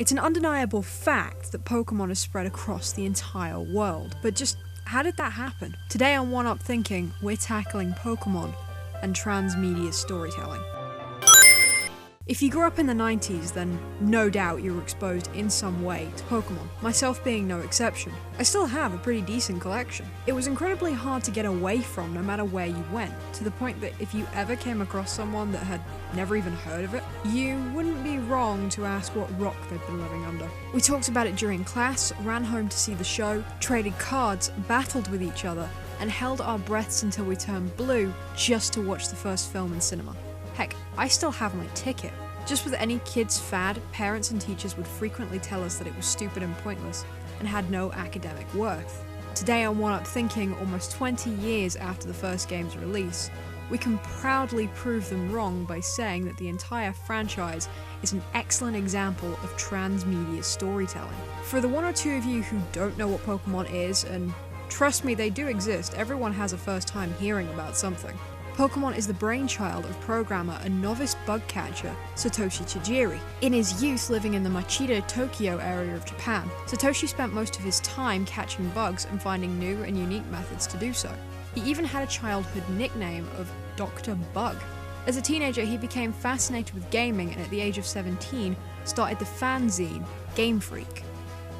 It's an undeniable fact that Pokemon is spread across the entire world, but just how did that happen? Today on One Up Thinking, we're tackling Pokemon and transmedia storytelling. If you grew up in the 90s, then no doubt you were exposed in some way to Pokemon, myself being no exception. I still have a pretty decent collection. It was incredibly hard to get away from no matter where you went, to the point that if you ever came across someone that had never even heard of it, you wouldn't be wrong to ask what rock they'd been living under. We talked about it during class, ran home to see the show, traded cards, battled with each other, and held our breaths until we turned blue just to watch the first film in cinema. Heck, I still have my ticket. Just with any kid's fad, parents and teachers would frequently tell us that it was stupid and pointless, and had no academic worth. Today on One Up Thinking, almost 20 years after the first game's release, we can proudly prove them wrong by saying that the entire franchise is an excellent example of transmedia storytelling. For the one or two of you who don't know what Pokemon is, and trust me, they do exist, everyone has a first time hearing about something. Pokemon is the brainchild of programmer and novice bug catcher Satoshi Tajiri. In his youth living in the Machida, Tokyo area of Japan, Satoshi spent most of his time catching bugs and finding new and unique methods to do so. He even had a childhood nickname of Dr. Bug. As a teenager, he became fascinated with gaming and at the age of 17 started the fanzine Game Freak.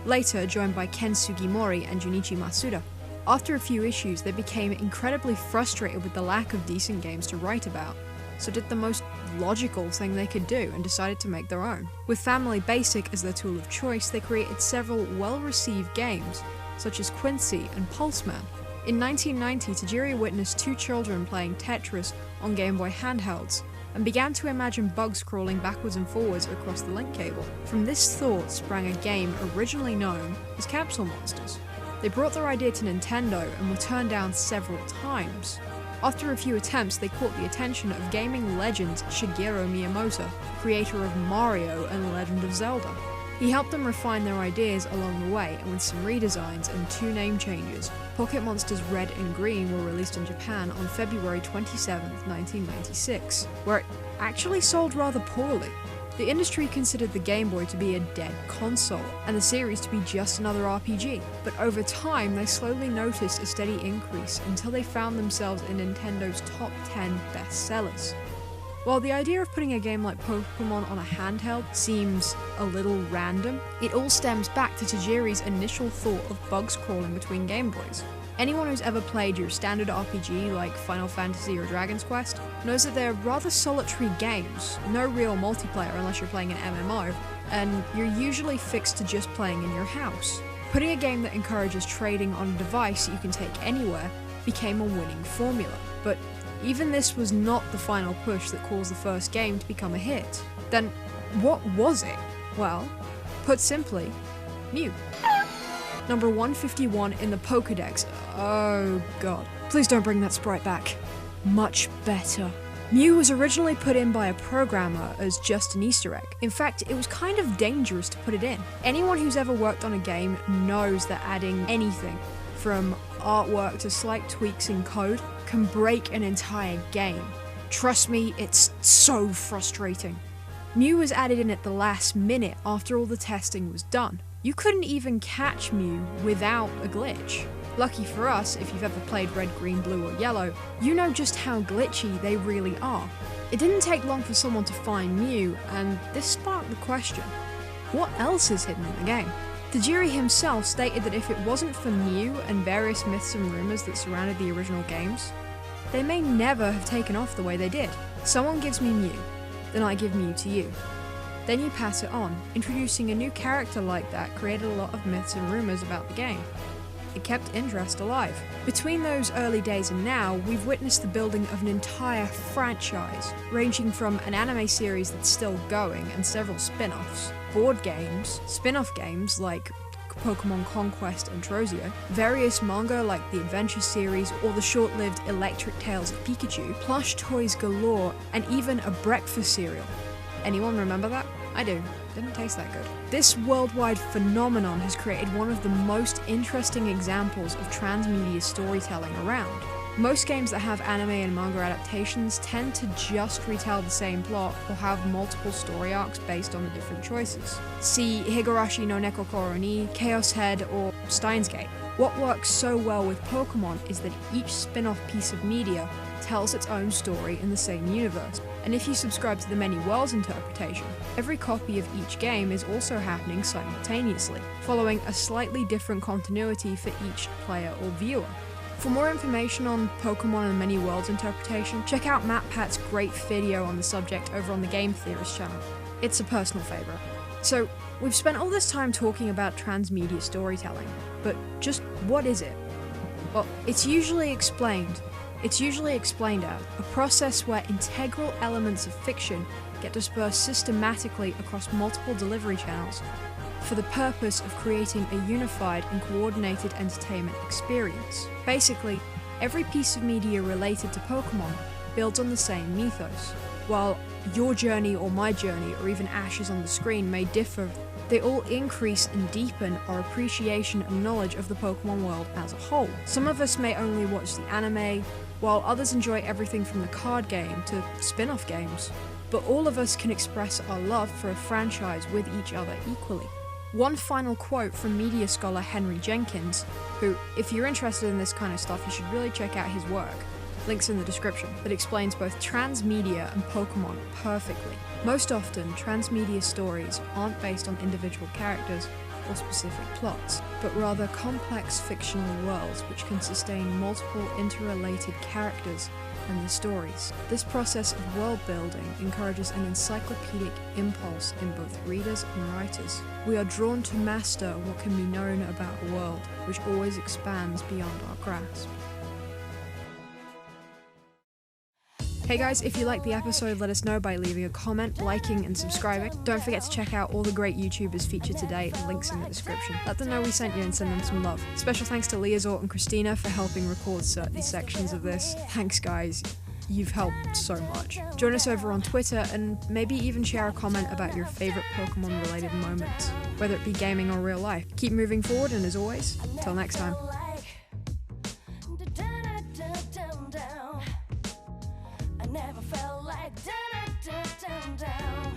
Later joined by Ken Sugimori and Junichi Masuda. After a few issues, they became incredibly frustrated with the lack of decent games to write about, so did the most logical thing they could do and decided to make their own. With Family Basic as their tool of choice, they created several well-received games, such as Quincy and Pulseman. In 1990, Tajiri witnessed two children playing Tetris on Game Boy handhelds, and began to imagine bugs crawling backwards and forwards across the link cable. From this thought sprang a game originally known as Capsule Monsters. They brought their idea to Nintendo and were turned down several times. After a few attempts, they caught the attention of gaming legend Shigeru Miyamoto, creator of Mario and The Legend of Zelda. He helped them refine their ideas along the way, and with some redesigns and two name changes, Pocket Monsters Red and Green were released in Japan on February 27, 1996, where it actually sold rather poorly. The industry considered the Game Boy to be a dead console, and the series to be just another RPG, but over time they slowly noticed a steady increase until they found themselves in Nintendo's top 10 bestsellers. While the idea of putting a game like Pokemon on a handheld seems a little random, it all stems back to Tajiri's initial thought of bugs crawling between Game Boys. Anyone who's ever played your standard RPG like Final Fantasy or Dragon's Quest knows that they're rather solitary games, no real multiplayer unless you're playing an MMO, and you're usually fixed to just playing in your house. Putting a game that encourages trading on a device you can take anywhere became a winning formula, but even this was not the final push that caused the first game to become a hit. Then what was it? Well, put simply, Mew. Number 151 in the Pokédex. Oh god. Please don't bring that sprite back. Much better. Mew was originally put in by a programmer as just an Easter egg. In fact, it was kind of dangerous to put it in. Anyone who's ever worked on a game knows that adding anything, from artwork to slight tweaks in code, can break an entire game. Trust me, it's so frustrating. Mew was added in at the last minute after all the testing was done. You couldn't even catch Mew without a glitch. Lucky for us, if you've ever played Red, Green, Blue or Yellow, you know just how glitchy they really are. It didn't take long for someone to find Mew, and this sparked the question, what else is hidden in the game? Tajiri himself stated that if it wasn't for Mew and various myths and rumours that surrounded the original games, they may never have taken off the way they did. Someone gives me Mew, then I give Mew to you. Then you pass it on. Introducing a new character like that created a lot of myths and rumours about the game. It kept interest alive. Between those early days and now, we've witnessed the building of an entire franchise, ranging from an anime series that's still going and several spin-offs, board games, spin-off games like Pokemon Conquest and Trozio, various manga like the Adventure series or the short-lived Electric Tales of Pikachu, plush toys galore, and even a breakfast cereal. Anyone remember that? I do. Didn't taste that good. This worldwide phenomenon has created one of the most interesting examples of transmedia storytelling around. Most games that have anime and manga adaptations tend to just retell the same plot or have multiple story arcs based on the different choices. See Higurashi no Neko Koro ni, Chaos Head, or Steins Gate. What works so well with Pokemon is that each spin-off piece of media tells its own story in the same universe. And if you subscribe to the Many Worlds interpretation, every copy of each game is also happening simultaneously, following a slightly different continuity for each player or viewer. For more information on Pokemon and Many Worlds interpretation, check out MatPat's great video on the subject over on the Game Theorist channel. It's a personal favourite. So, we've spent all this time talking about transmedia storytelling, but just what is it? Well, it's usually explained as a process where integral elements of fiction get dispersed systematically across multiple delivery channels for the purpose of creating a unified and coordinated entertainment experience. Basically, every piece of media related to Pokemon builds on the same mythos. While your journey or my journey or even Ash's on the screen may differ, they all increase and deepen our appreciation and knowledge of the Pokemon world as a whole. Some of us may only watch the anime, while others enjoy everything from the card game to spin-off games. But all of us can express our love for a franchise with each other equally. One final quote from media scholar Henry Jenkins, who, if you're interested in this kind of stuff, you should really check out his work. Links in the description, that explains both transmedia and Pokemon perfectly. Most often, transmedia stories aren't based on individual characters or specific plots, but rather complex fictional worlds which can sustain multiple interrelated characters and their stories. This process of world building encourages an encyclopedic impulse in both readers and writers. We are drawn to master what can be known about a world, which always expands beyond our grasp. Hey guys, if you liked the episode, let us know by leaving a comment, liking, and subscribing. Don't forget to check out all the great YouTubers featured today, links in the description. Let them know we sent you and send them some love. Special thanks to Leazort and Christina for helping record certain sections of this. Thanks guys, you've helped so much. Join us over on Twitter and maybe even share a comment about your favourite Pokemon related moments, whether it be gaming or real life. Keep moving forward, and as always, till next time. Never felt like down.